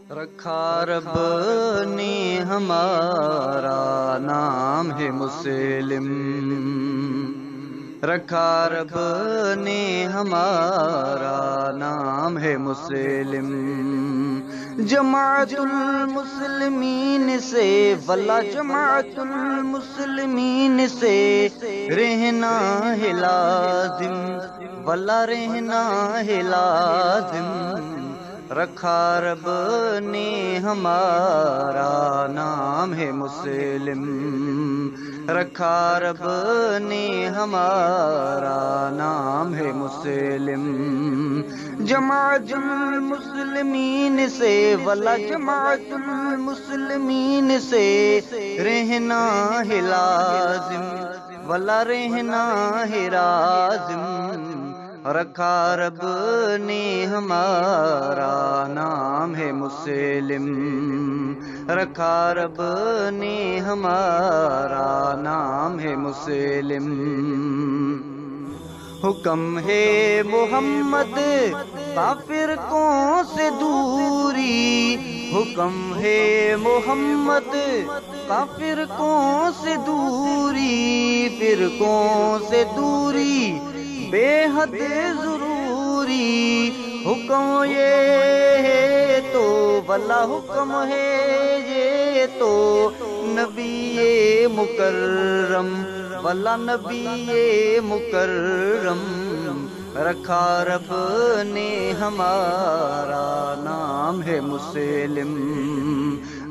رکھا رب نے ہمارا نام ہے مسلم، رکھا رب نے ہمارا نام ہے مسلم۔ جماعت المسلمین سے واللہ جماعت المسلمین سے رہنا ہے لازم، واللہ رہنا ہے لازم۔ رکھا رب نے ہمارا نام ہے مسلم، رکھا رب نے ہمارا نام ہے مسلم۔ جماعت المسلمین سے واللہ جماعت المسلمین سے رہنا ہے لازم، واللہ رہنا ہے لازم۔ رکھا رب نے ہمارا نام ہے مسلم، رکھا رب نے ہمارا نام ہے مسلم۔ حکم ہے محمد کافر کوں سے دوری، حکم ہے محمد کافر کوں سے دوری، فرقوں سے دوری بے حد ضروری۔ حکم یہ ہے تو واللہ حکم ہے یہ تو نبی مکرم، واللہ نبی مکرم۔ رکھا رب نے ہمارا نام ہے مسلم،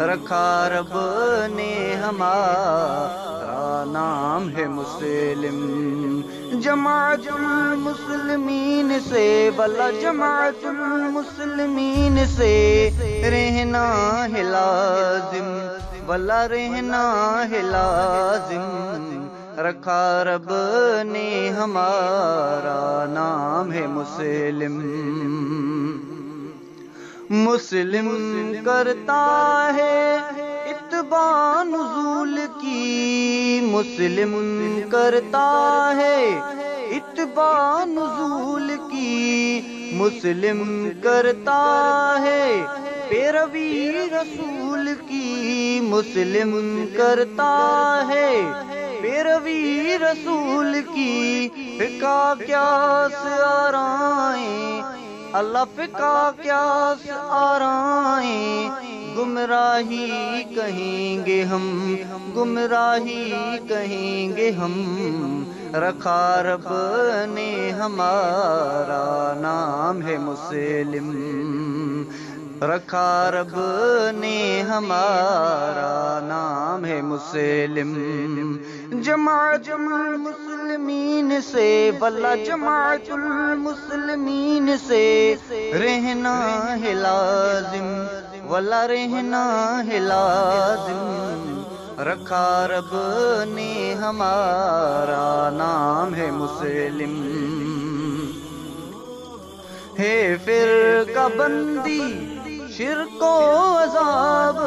رکھا رب نے ہمارا نام ہے مسلم۔ جماعت المسلمین سے واللہ جماعت المسلمین سے رہنا ہے لازم، واللہ رہنا ہے لازم۔ رکھا رب نے ہمارا نام ہے مسلم۔ مسلم کرتا ہے اتباع نزول کی، مسلم کرتا ہے اتباع نزول کی، مسلم کرتا ہے پیروی رسول کی، مسلم کرتا ہے پیروی رسول کی۔ فقہ قیاس آرائیں اللہ فقہ قیاس آرائیں، گمراہی کہیں گے ہم، گمراہی کہیں گے ہم۔ رکھا رب نے ہمارا نام ہے مسلم، رکھا رب نے ہمارا نام ہے مسلم۔ جماعت المسلمین سے واللہ جماعت المسلمین سے رہنا ہے لازم، واللہ رہنا ہے لازم۔ رکھا رب نے ہمارا نام ہے مسلم۔ ہے فرقہ بندی شرک و عذاب،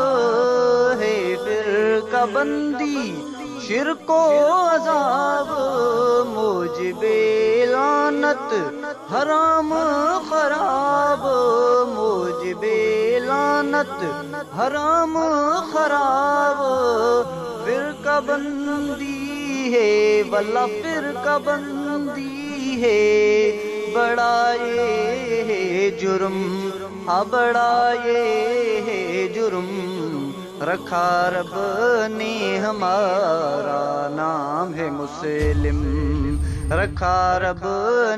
ہے فرقہ بندی شرک و عذاب، موجب لعنت حرام خراب، موجب لعنت حرام خراب۔ فرقہ بندی ہے واللہ فرقہ بندی ہے، بڑا یہ ہے جرم، ہاں بڑا یہ ہے جرم۔ رکھا رب نے ہمارا نام ہے مسلم، رکھا رب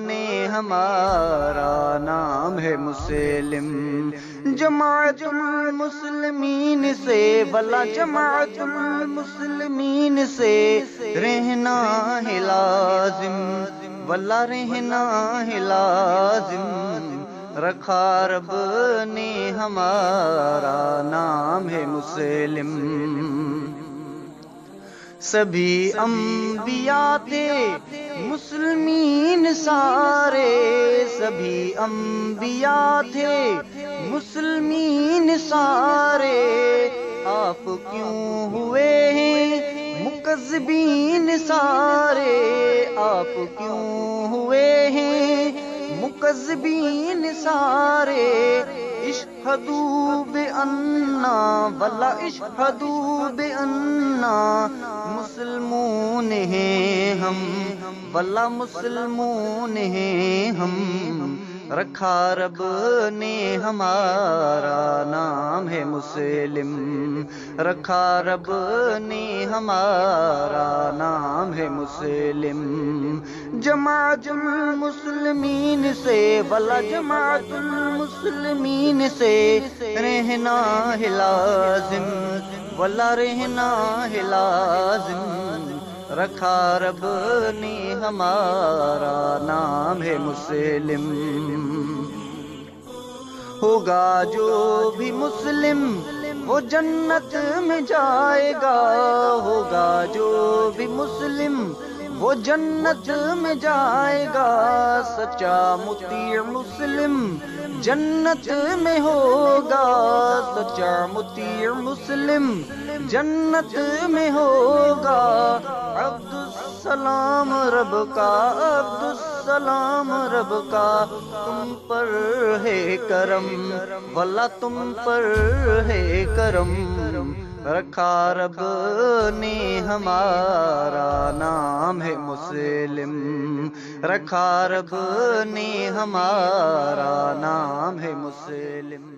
نے ہمارا نام ہے مسلم۔ جماعت المسلمین سے واللہ جماعت المسلمین سے رہنا ہے لازم، واللہ رہنا ہے لازم۔ رکھا رب نے ہمارا نام ہے مسلم۔ سبھی انبیاء تھے مسلمین سارے، سبھی انبیاء تھے مسلمین سارے، آپ کیوں ہوئے ہیں مکذبین سارے، آپ کیوں ہوئے ہیں مکذبین سارے، عشق اشہدوا بأننا واللہ اشہدوا بأننا مسلمون ہیں ہم، واللہ مسلمون ہیں ہم، رکھا رب نے ہمارا نام ہے مسلم، رکھا رب نے ہمارا نام ہے مسلم۔ جماعت المسلمین سے واللہ جماعت المسلمین سے رہنا ہے لازم، واللہ رہنا ہے لازم، رکھا رب نے ہمارا نام ہے مسلم۔ ہوگا جو بھی مسلم وہ جنت میں جائے گا، ہوگا جو بھی مسلم وہ جنت میں جائے گا، سچا مطیع مسلم جنت میں ہوگا، سچا مطیع مسلم جنت میں ہوگا۔ عبد السلام رب کا، عبد السلام رب کا تم پر ہے کرم، واللہ تم پر ہے کرم، رکھا رب نے ہمارا نام ہے مسلم، رکھا رب نے ہمارا نام ہے مسلم۔